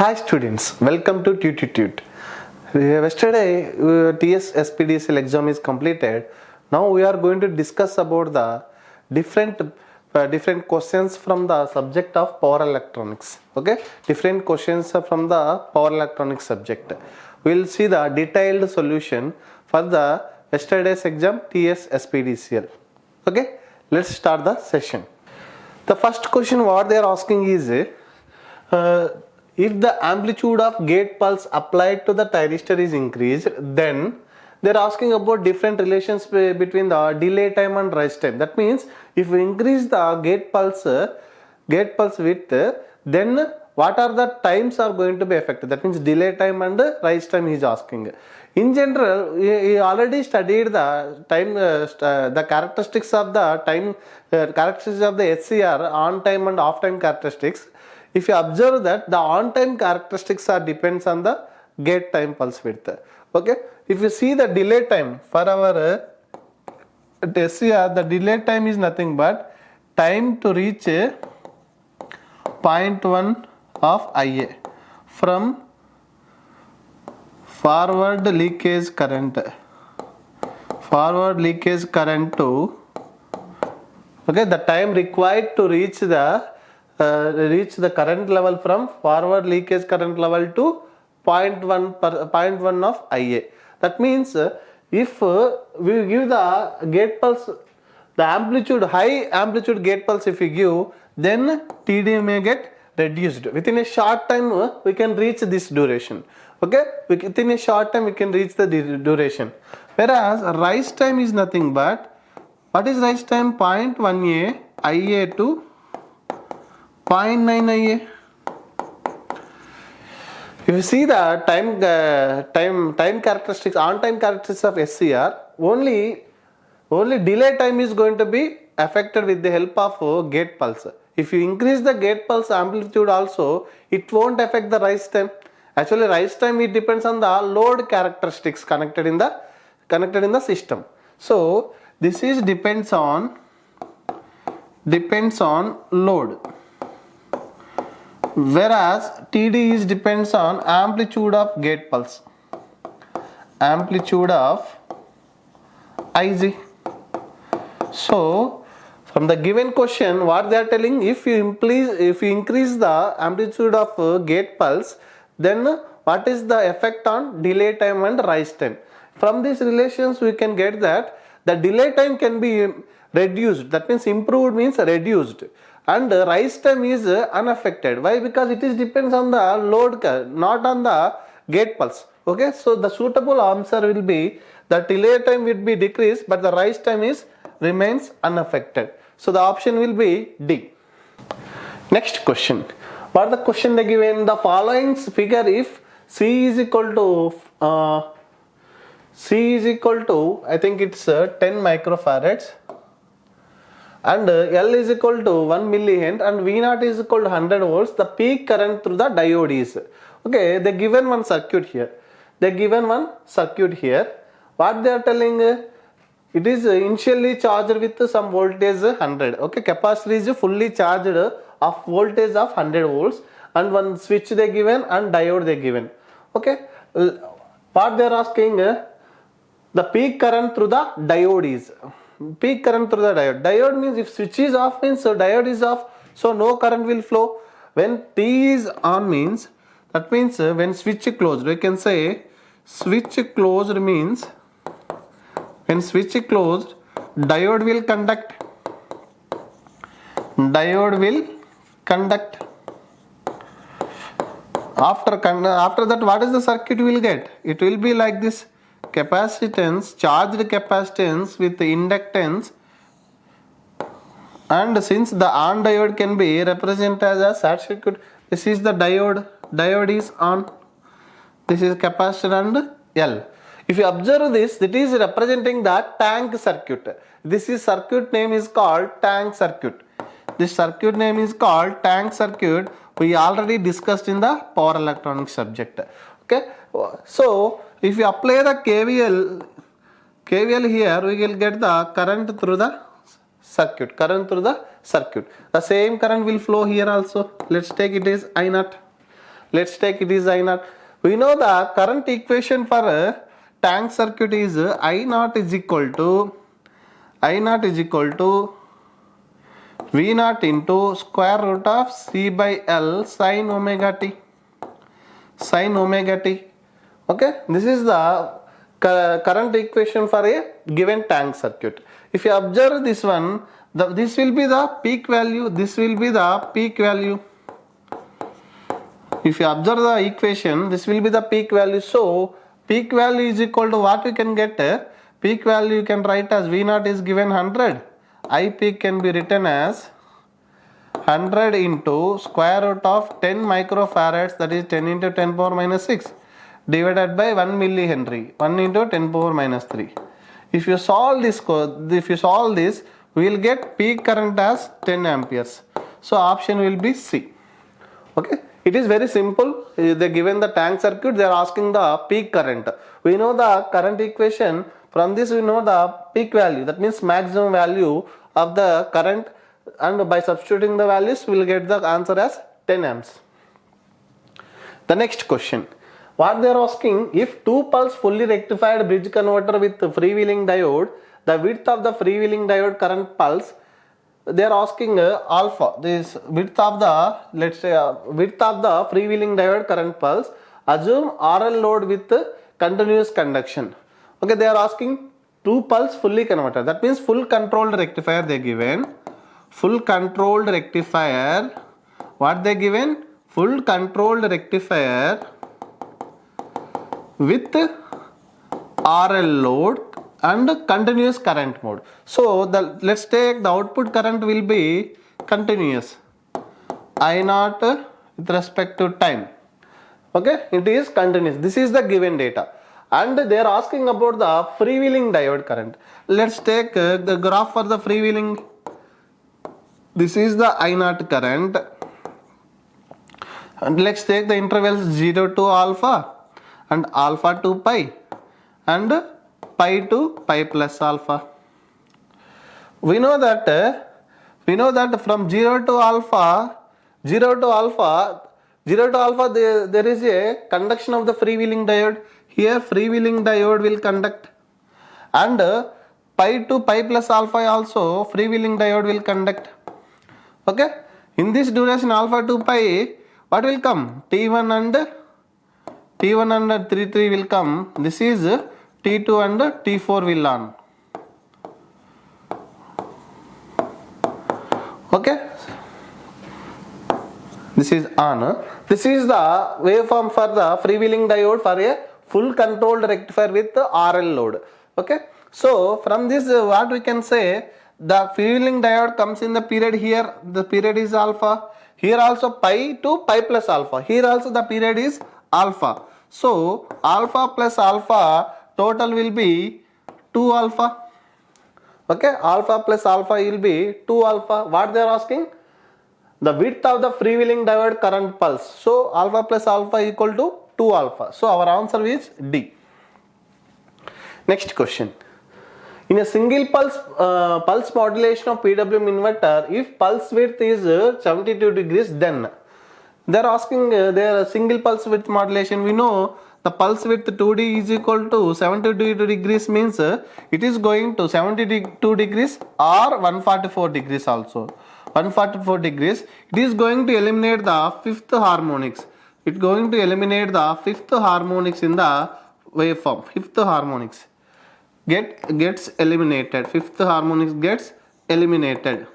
Hi students, welcome to Tuteetute. Yesterday TSSPDCL exam is completed. Now we are going to discuss about the different questions from the subject of power electronics. Okay, different questions from the power electronics subject. We will see the detailed solution for the yesterday's exam TSSPDCL. Okay, let's start the session. The first question what they are asking is if the amplitude of gate pulse applied to the thyristor is increased, then they are asking about different relations between the delay time and rise time. That means if we increase the gate pulse width, then what are the times are going to be affected? That means delay time and rise time he is asking. In general, we already studied the time, the characteristics of the time, characteristics of the SCR, on time and off time characteristics. If you observe that the on time characteristics are depends on the gate time pulse width. Okay, if you see the delay time for our SCR, the delay time is nothing but time to reach 0.1 of IA from forward leakage current to, okay, the time required to reach the current level from forward leakage current level to 0.1 of IA. That means if we give the gate pulse, the amplitude, high amplitude gate pulse if we give, then TD may get reduced. Within a short time we can reach this duration. Okay, within a short time we can reach the duration. Whereas rise time is nothing but, what is rise time? 0.1 IA to 0.9 IA. If you see the time characteristics, on time characteristics of SCR, only delay time is going to be affected with the help of gate pulse. If you increase the gate pulse amplitude also, it won't affect the rise time. Actually, rise time it depends on the load characteristics connected in the system. So this is depends on load, whereas TD is depends on amplitude of gate pulse, amplitude of IZ. So from the given question, what they are telling, if you increase the amplitude of gate pulse, then what is the effect on delay time and rise time? From these relations we can get that the delay time can be reduced, that means improved means reduced, and rise time is unaffected. Why? Because it is depends on the load, not on the gate pulse. Okay, so the suitable answer will be the delay time will be decreased but the rise time remains unaffected. So the option will be D. Next question. What the question they given? The following figure, if C is equal to I think it's 10 microfarads and L is equal to 1 millihenry and V0 is equal to 100 volts, the peak current through the diode is. Okay, they given one circuit here. What they are telling? It is initially charged with some voltage 100. Okay, capacitor is fully charged of voltage of 100 volts and one switch they given and diode they given. Okay, what they are asking, the peak current through the diode is. Peak current through the diode. Diode means if switch is off means so diode is off, so no current will flow. When T is on means, that means when switch closed, we can say switch closed means when switch closed, diode will conduct. After that, what is the circuit will get? It will be like this: capacitance, charged capacitance with inductance, and since the on diode can be represented as a short circuit, this is the diode is on, this is capacitor and L. If you observe this, it is representing the tank circuit. This is circuit name is called tank circuit. This circuit name is called tank circuit. We already discussed in the power electronics subject. Okay, so if you apply the KVL here, we will get the current through the circuit. The same current will flow here also. Let's take it as I0. Let's take it is I naught. We know the current equation for a tank circuit is I naught is equal to V naught into square root of C by L sin omega t. Okay, this is the current equation for a given tank circuit. If you observe this one, this will be the peak value, this will be the peak value. If you observe the equation, this will be the peak value. So peak value is equal to what we can get? Peak value you can write as V naught is given 100. I peak can be written as 100 into square root of 10 microfarads, that is 10 into 10 power minus 6 divided by 1 millihenry, 1 into 10 power minus 3. If you solve this, we will get peak current as 10 amperes. So option will be C. Okay, it is very simple. They given the tank circuit, they are asking the peak current. We know the current equation. From this we know the peak value, that means maximum value of the current, and by substituting the values we will get the answer as 10 amps. The next question, what they are asking, if 2 pulse fully rectified bridge converter with freewheeling diode, the width of the freewheeling diode current pulse, they are asking alpha, this width of the, let's say width of the freewheeling diode current pulse, assume RL load with continuous conduction. Okay, they are asking 2 pulse fully converted, that means full controlled rectifier they given, full controlled rectifier, what they given, full controlled rectifier with RL load and continuous current mode. So let's take the output current will be continuous, I naught with respect to time. Okay, it is continuous. This is the given data, and they are asking about the freewheeling diode current. Let's take the graph for the freewheeling. This is the I naught current, and let's take the intervals 0 to alpha and alpha to pi and pi to pi plus alpha. We know that from 0 to alpha, there is a conduction of the freewheeling diode. Here freewheeling diode will conduct, and pi to pi plus alpha also freewheeling diode will conduct. Okay, in this duration alpha to pi, what will come? T1 and T3 will come. This is T2 and T4 will on. Okay, this is on. This is the waveform for the freewheeling diode for a full controlled rectifier with RL load. Okay, so from this what we can say, the freewheeling diode comes in the period, here the period is alpha, here also pi to pi plus alpha, here also the period is alpha. So alpha plus alpha total will be 2 alpha. Okay, alpha plus alpha will be 2 alpha. What they are asking? The width of the freewheeling diode current pulse. So alpha plus alpha equal to 2 alpha. So our answer is D. Next question. In a single pulse modulation of PWM inverter, if pulse width is 72 degrees, then they are asking their single pulse width modulation. We know the pulse width 2D is equal to 72 degrees, means it is going to 72 degrees or 144 degrees also. 144 degrees, it is going to eliminate the fifth harmonics. It is going to eliminate the fifth harmonics in the waveform. Fifth harmonics gets eliminated. Fifth harmonics gets eliminated.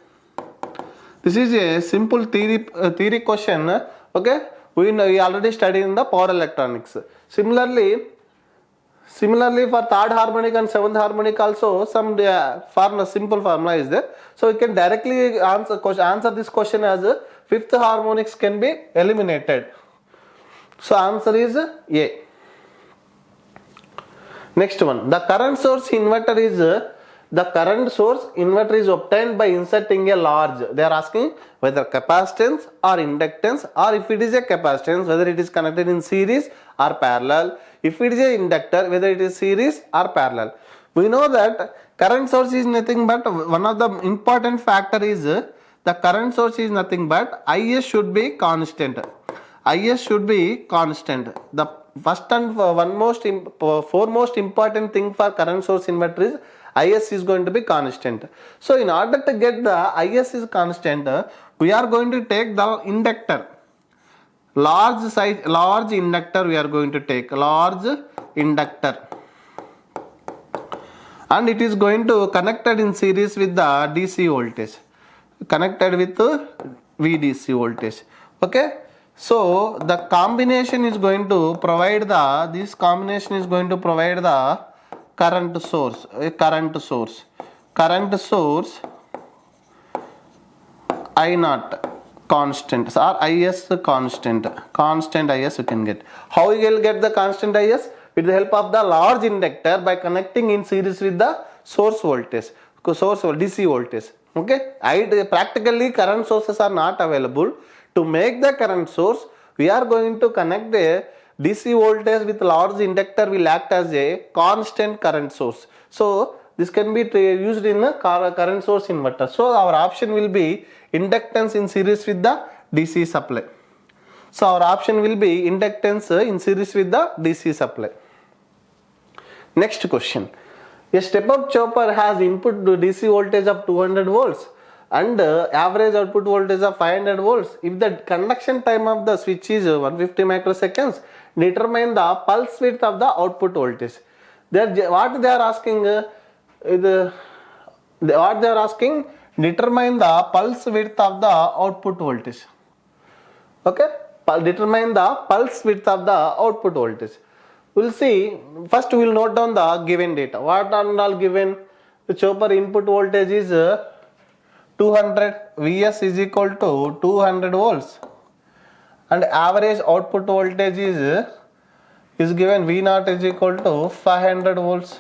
This is a simple theory question. Okay, we already studied in the power electronics. Similarly for third harmonic and seventh harmonic also some simple formula is there. So we can directly answer this question as fifth harmonics can be eliminated. So answer is A. Next one, the current source inverter is obtained by inserting a large. They are asking whether capacitance or inductance, or if it is a capacitance, whether it is connected in series or parallel. If it is a inductor, whether it is series or parallel. We know that current source is nothing but, one of the important factor is the current source is nothing but Is should be constant. IS should be constant. The first and foremost important thing for current source inverter is IS is going to be constant. So in order to get the IS is constant, we are going to take the inductor. Large inductor we are going to take, large inductor. And it is going to connected in series with the DC voltage. Connected with VDC voltage. Okay. So the combination is going to provide the, this combination is going to provide the current source. Current source I naught constant or IS constant IS you can get. How you will get the constant IS? With the help of the large inductor by connecting in series with the source voltage, DC voltage. Okay, practically current sources are not available. To make the current source, we are going to connect the DC voltage with large inductor will act as a constant current source. So this can be used in a current source inverter. So our option will be inductance in series with the DC supply. So our option will be inductance in series with the DC supply. Next question. A step-up chopper has input DC voltage of 200 volts and average output voltage of 500 volts. If the conduction time of the switch is 150 microseconds, determine the pulse width of the output voltage. What they are asking, determine the pulse width of the output voltage. Okay, determine the pulse width of the output voltage. We'll see. First, we will note down the given data. What are all given? The chopper input voltage is 200. Vs is equal to 200 volts, and average output voltage is given V0 is equal to 500 volts.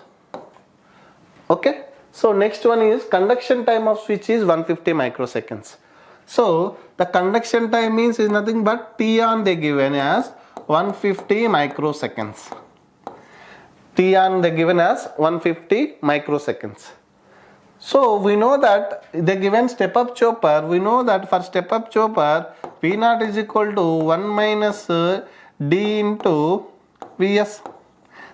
Okay. So next one is conduction time of switch is 150 microseconds. So the conduction time means is nothing but T on they given as 150 microseconds. T on they given as 150 microseconds. So we know that the given step up chopper, we know that for step up chopper V0 is equal to 1 minus D into Vs.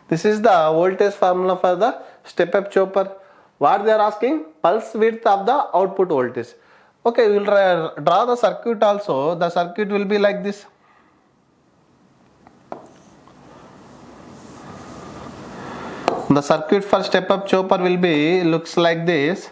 This is the voltage formula for the step up chopper. What they are asking? Pulse width of the output voltage. Okay, we will draw the circuit also. The circuit will be like this. The circuit for step up chopper will be looks like this.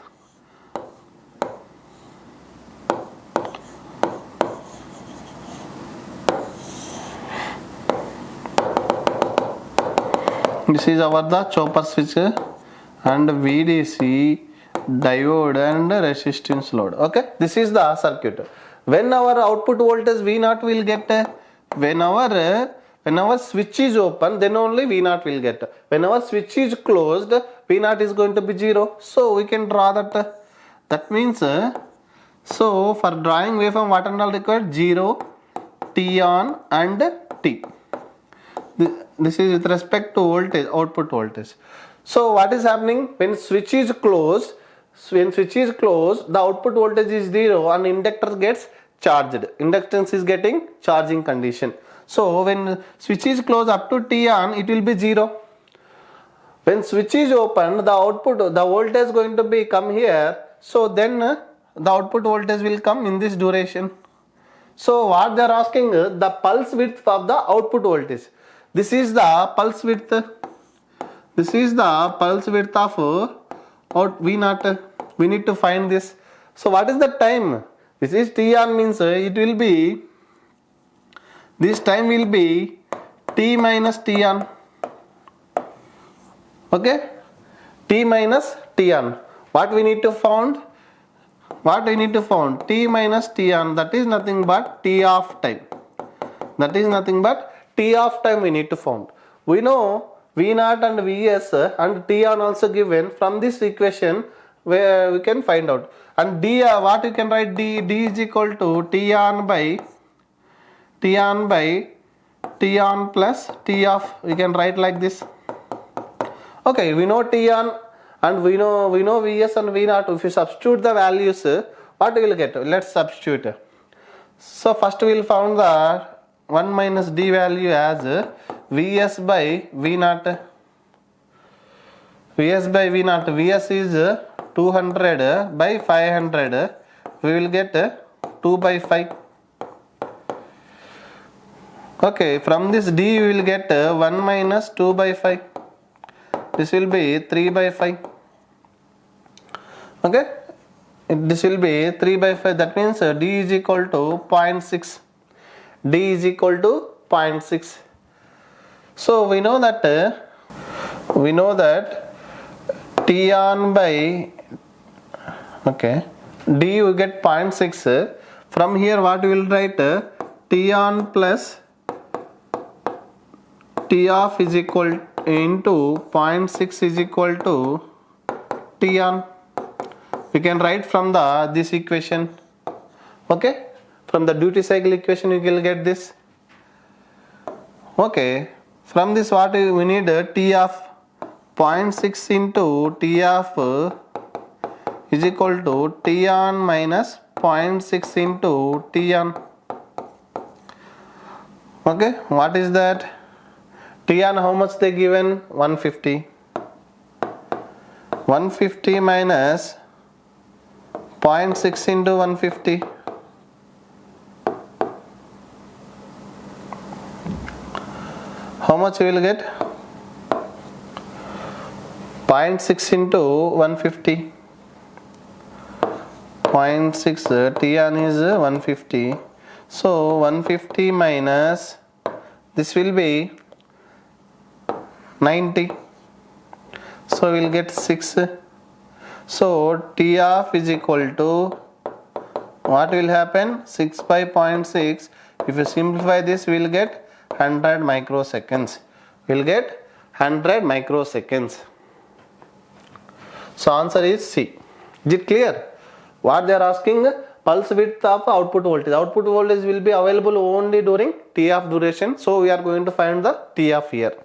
This is our the chopper switch and VDC, diode and resistance load. Okay, this is the circuit. When our output voltage V0 will get, when our switch is open, then only V0 will get. When our switch is closed, V0 is going to be 0. So we can draw that. That means, so for drawing waveform, what and all required? 0, T on and T. This is with respect to voltage, output voltage. So what is happening when switch is closed? When switch is closed, the output voltage is 0 and inductor gets charged. Inductance is getting charging condition. So when switch is closed up to T on, it will be 0. When switch is open, the voltage is going to be come here. So then the output voltage will come in this duration. So what they are asking, the pulse width of the output voltage. This is the pulse width. This is the pulse width of V0. We need to find this. So what is the time? This is T on means it will be, this time will be T minus T on. Okay? T minus T on. What we need to find? What we need to find? T minus T on. That is nothing but T of time. That is nothing but T of time we need to find. We know V0 and Vs and T on also given. From this equation where we can find out. And D, what you can write? D is equal to T on by T on plus T off. We can write like this. Okay, we know T on and we know Vs and V0. If you substitute the values, what we will get? Let's substitute. So first we will find the 1 minus d value as Vs by V naught. Vs by V naught. Vs is 200 by 500. We will get 2 by 5. Okay, from this d we will get 1 minus 2 by 5. This will be 3 by 5. Okay, this will be 3 by 5. That means d is equal to 0.6. D is equal to 0.6. So we know that T on by, okay, D you get 0.6. From here what we will write, T on plus T off is equal into 0.6 is equal to T on. We can write from this equation. Okay, from the duty cycle equation you will get this. Okay, from this what we need, T of 0.6 into T of is equal to T on minus 0.6 into T on. Okay, what is that? T on how much they given? 150. 150 minus 0.6 into 150. How much we will get? 0.6 into 150. 0.6 T on is 150. So 150 minus this will be 90. So we will get 6. So T off is equal to, what will happen? 6 by 0.6. If you simplify this, we will get 100 microseconds. We will get 100 microseconds. So answer is C. Is it clear? What they are asking? Pulse width of output voltage. Output voltage will be available only during T off duration. So we are going to find the T off here.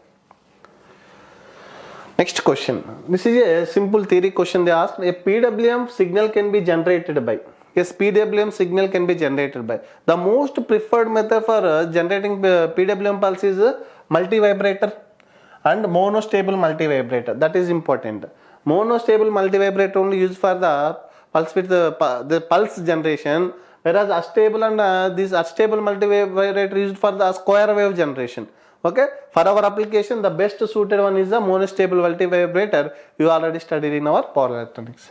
Next question. This is a simple theory question they asked. A PWM signal can be generated by. Yes, PWM signal can be generated by. The most preferred method for generating PWM pulse is multi-vibrator and monostable multi-vibrator. That is important. Monostable multi-vibrator only used for the pulse width, the pulse generation, whereas unstable and this unstable multi-vibrator used for the square wave generation. Okay, for our application the best suited one is the monostable multi-vibrator. You already studied in our power electronics.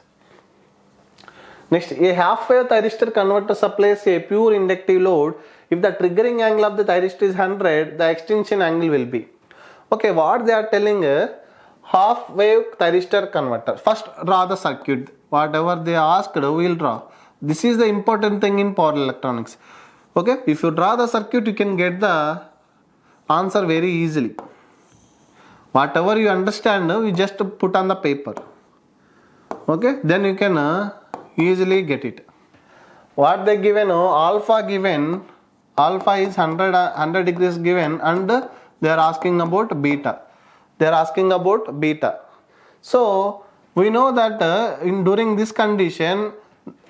Next, a half wave thyristor converter supplies a pure inductive load. If the triggering angle of the thyristor is 100, the extinction angle will be. Okay, what they are telling, half wave thyristor converter. First draw the circuit. Whatever they asked, we will draw. This is the important thing in power electronics. Okay, if you draw the circuit, you can get the answer very easily. Whatever you understand, you just put on the paper. Okay, then you can easily get it. What they given, alpha given, alpha is 100 degrees given, and they are asking about beta. They are asking about beta. So we know that during this condition,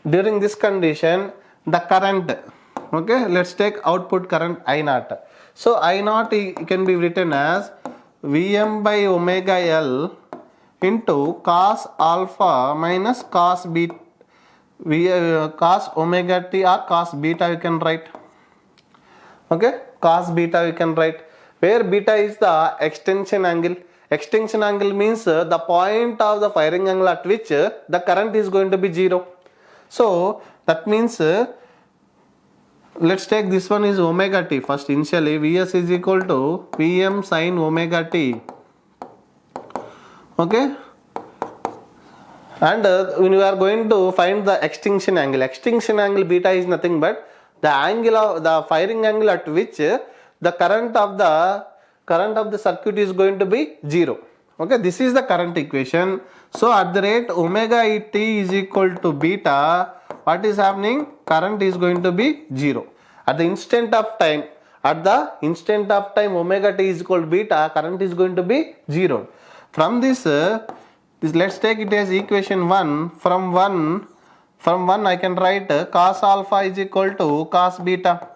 the current, okay, let's take output current I naught. So I naught can be written as Vm by omega L into cos alpha minus cos beta, cos omega t or cos beta you can write. Okay, cos beta you can write, where beta is the extension angle. Extinction angle means the point of the firing angle at which the current is going to be 0. So that means let's take this one is omega t. First initially Vs is equal to Vm sin omega t. Okay, and when you are going to find the extinction angle beta is nothing but the angle of the firing angle at which the current of the circuit is going to be 0. Okay, this is the current equation. So at the rate omega t is equal to beta, what is happening? Current is going to be 0. At the instant of time, omega t is equal to beta, current is going to be 0. From this let's take it as equation 1. From 1 I can write cos alpha is equal to cos beta.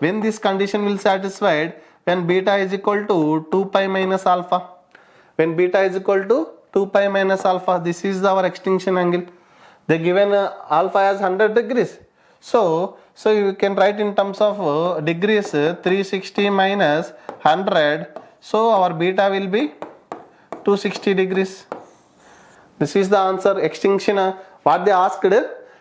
when this condition will satisfied, when beta is equal to 2 pi minus alpha. When beta is equal to 2 pi minus alpha, this is our extinction angle. They given alpha as 100 degrees. So you can write in terms of degrees 360 minus 100. So our beta will be 260 degrees. This is the answer. Extinction, what they asked,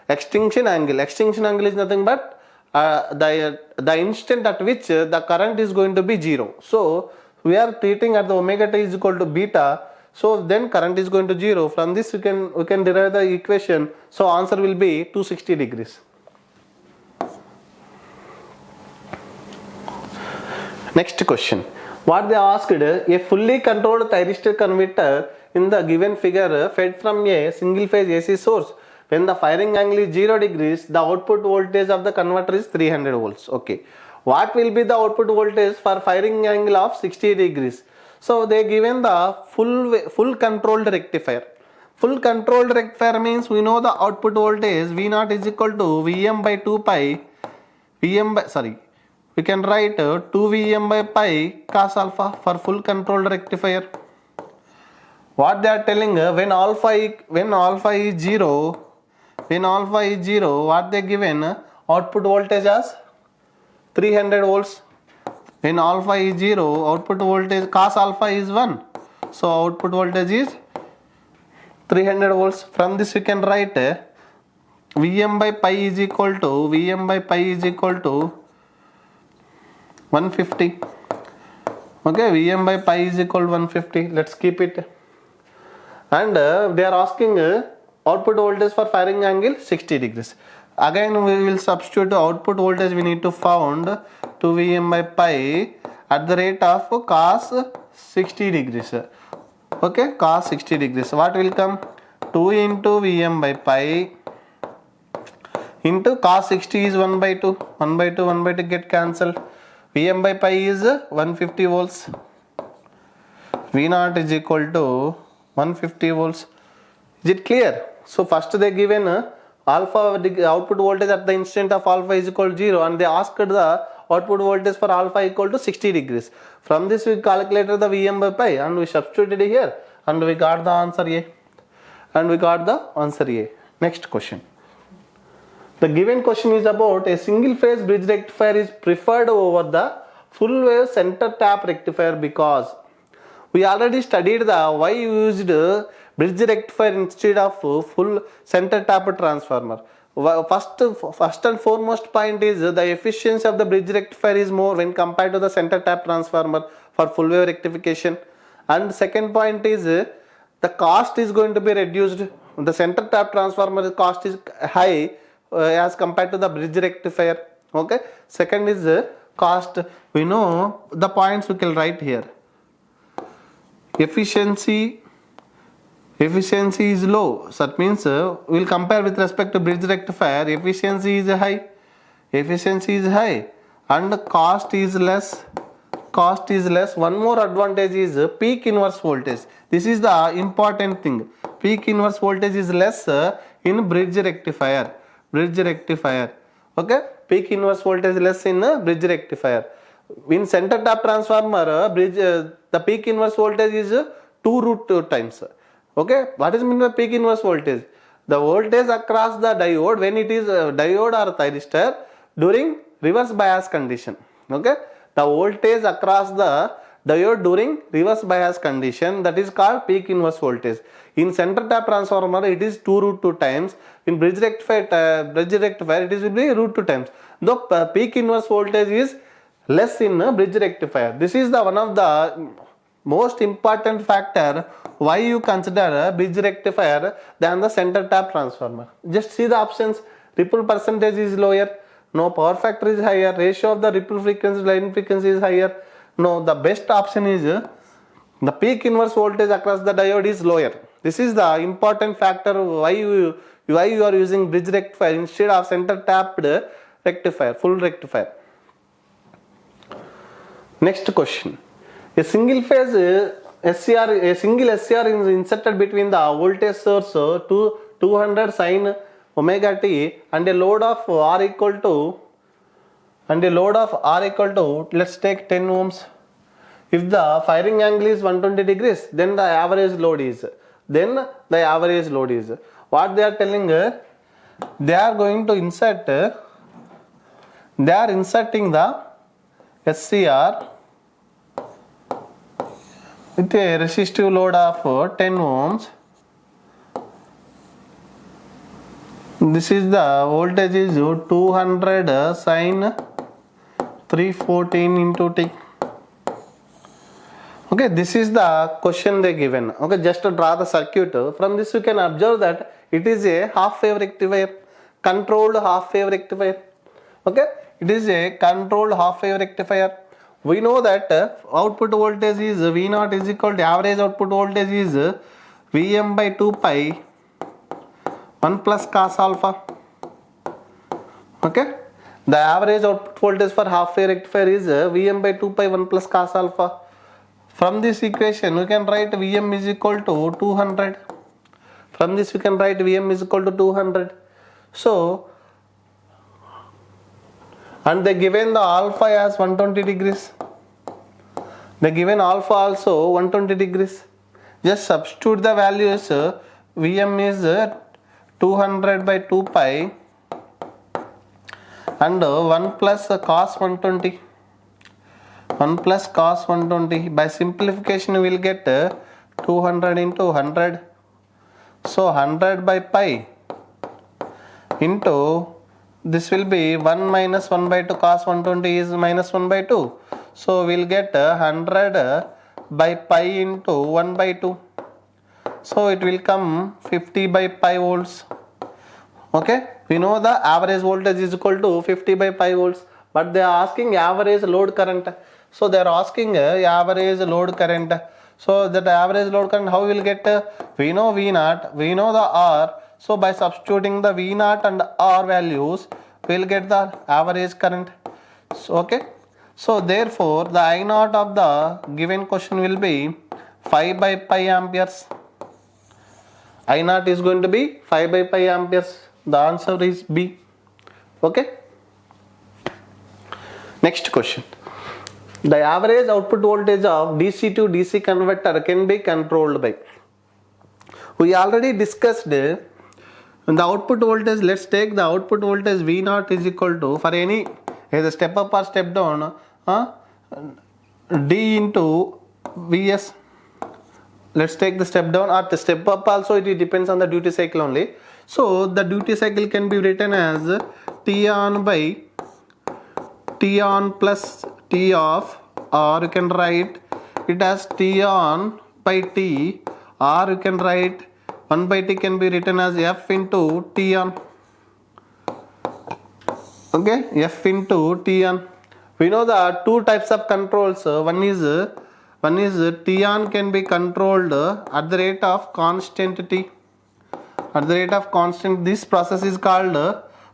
extinction angle. Extinction angle is nothing but the instant at which the current is going to be 0. So we are treating at the omega t is equal to beta. So then current is going to 0. From this we can derive the equation. So answer will be 260 degrees. Next question. What they asked, a fully controlled thyristor converter in the given figure fed from a single phase AC source. When the firing angle is 0 degrees, the output voltage of the converter is 300 volts. Okay. What will be the output voltage for firing angle of 60 degrees? So they given the full controlled rectifier. Full controlled rectifier means we know the output voltage V0 is equal to Vm by 2 pi. We can write 2 Vm by pi cos alpha for full controlled rectifier. What they are telling, when alpha is 0, what they given, output voltage as 300 volts. When alpha is 0, output voltage cos alpha is 1. So output voltage is 300 volts. From this we can write Vm by pi is equal to 150. Okay, Vm by pi is equal to 150. Let's keep it. And they are asking output voltage for firing angle 60 degrees. Again we will substitute output voltage. We need to found 2 Vm by pi at the rate of cos 60 degrees. Okay, cos 60 degrees. What will come? 2 into Vm by pi into cos 60 is 1 by 2. 1 by 2 get cancelled. Vm by pi is 150 volts. V0 is equal to 150 volts. Is it clear? So first they given alpha output voltage at the instant of alpha is equal to 0, and they asked the output voltage for alpha equal to 60 degrees. From this we calculated the Vm by pi and we substituted here and we got the answer A. Next question. The given question is about a single phase bridge rectifier is preferred over the full wave center tap rectifier because we already studied the why used bridge rectifier instead of full center tap transformer. First and foremost point is the efficiency of the bridge rectifier is more when compared to the center tap transformer for full wave rectification. And second point is the cost is going to be reduced. The center tap transformer cost is high as compared to the bridge rectifier. Okay. Second is cost. We know the points we can write here. Efficiency is low. So that means we will compare with respect to bridge rectifier. Efficiency is high and cost is less. One more advantage is peak inverse voltage. This is the important thing. Peak inverse voltage is less in bridge rectifier. Okay, peak inverse voltage less in bridge rectifier. In center tap transformer, the peak inverse voltage is 2√2 times. Okay, what is mean by peak inverse voltage? The voltage across the diode when it is diode or thyristor during reverse bias condition. Okay, the voltage across the diode during reverse bias condition, that is called peak inverse voltage. In center tap transformer it is 2√2 times. In bridge rectifier it is will be √2 times. The peak inverse voltage is less in bridge rectifier. This is the one of the most important factor why you consider bridge rectifier than the center tap transformer. Just see the options. Ripple percentage is lower. No, power factor is higher. Ratio of the ripple frequency, line frequency is higher. No, the best option is the peak inverse voltage across the diode is lower. This is the important factor why you are using bridge rectifier instead of center tapped rectifier, full rectifier. Next question. A single phase SCR is inserted between the voltage source to 200 sin omega t and a load of R equal to and the load of R equal to, let's take 10 ohms. If the firing angle is 120 degrees, then the average load is. What they are telling, they are going to insert, they are inserting the SCR with a resistive load of 10 ohms. This is the voltage is 200 sin 314 into T. Okay, this is the question they given. Okay, just to draw the circuit. From this you can observe that it is a half wave rectifier, controlled half wave rectifier. Okay, it is a controlled half wave rectifier. We know that output voltage is V0 is equal to average output voltage is Vm by 2 pi 1 plus cos alpha. Okay, the average output voltage for half wave rectifier is Vm by 2 pi 1 plus cos alpha. From this equation we can write Vm is equal to 200. From this we can write Vm is equal to 200. So, and they given the alpha as 120 degrees. They given alpha also 120 degrees. Just substitute the values. Vm is 200 by 2 pi and 1 plus cos 120. 1 plus cos 120. By simplification we will get 200 into 100. So 100 by pi into this will be 1 minus 1 by 2, cos 120 is minus 1 by 2. So we will get 100 by pi into 1 by 2. So it will come 50 by pi volts. Okay, we know the average voltage is equal to 50 by pi volts, but they are asking average load current. So they are asking average load current. So that average load current, how we will get? We know V0, we know the R. So by substituting the V0 and R values, we will get the average current. So, okay. So therefore the I0 of the given question will be 5 by pi amperes. I0 is going to be 5 by pi amperes. The answer is B. Okay. Next question. The average output voltage of DC to DC converter can be controlled by. We already discussed the output voltage. Let's take the output voltage V0 is equal to, for any either step up or step down, D into Vs. Let's take the step down or the step up also, it depends on the duty cycle only. So the duty cycle can be written as T on by T on plus T off, or you can write it as T on by T, or you can write 1 by T can be written as F into T on. Okay, F into T on. We know the two types of controls. One is T on can be controlled at the rate of constant T. At the rate of constant, this process is called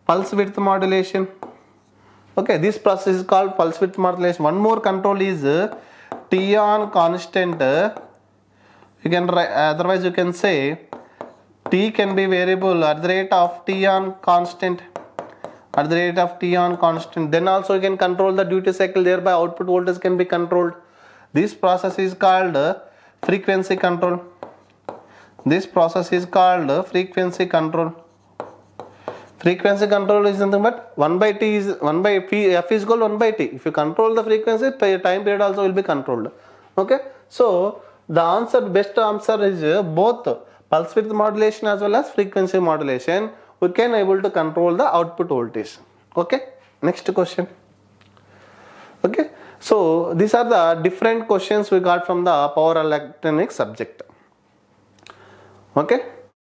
pulse width modulation. Okay, this process is called pulse width modulation. One more control is T on constant. You can write, otherwise you can say T can be variable at the rate of T on constant. At the rate of T on constant. Then also you can control the duty cycle, thereby output voltage can be controlled. This process is called frequency control. This process is called frequency control. Frequency control is nothing but 1 by T is 1 by F is equal to 1 by T. If you control the frequency, time period also will be controlled. Okay. So the answer, best answer is both pulse width modulation as well as frequency modulation. We can able to control the output voltage. Okay. Next question. Okay. So these are the different questions we got from the power electronics subject. Okay.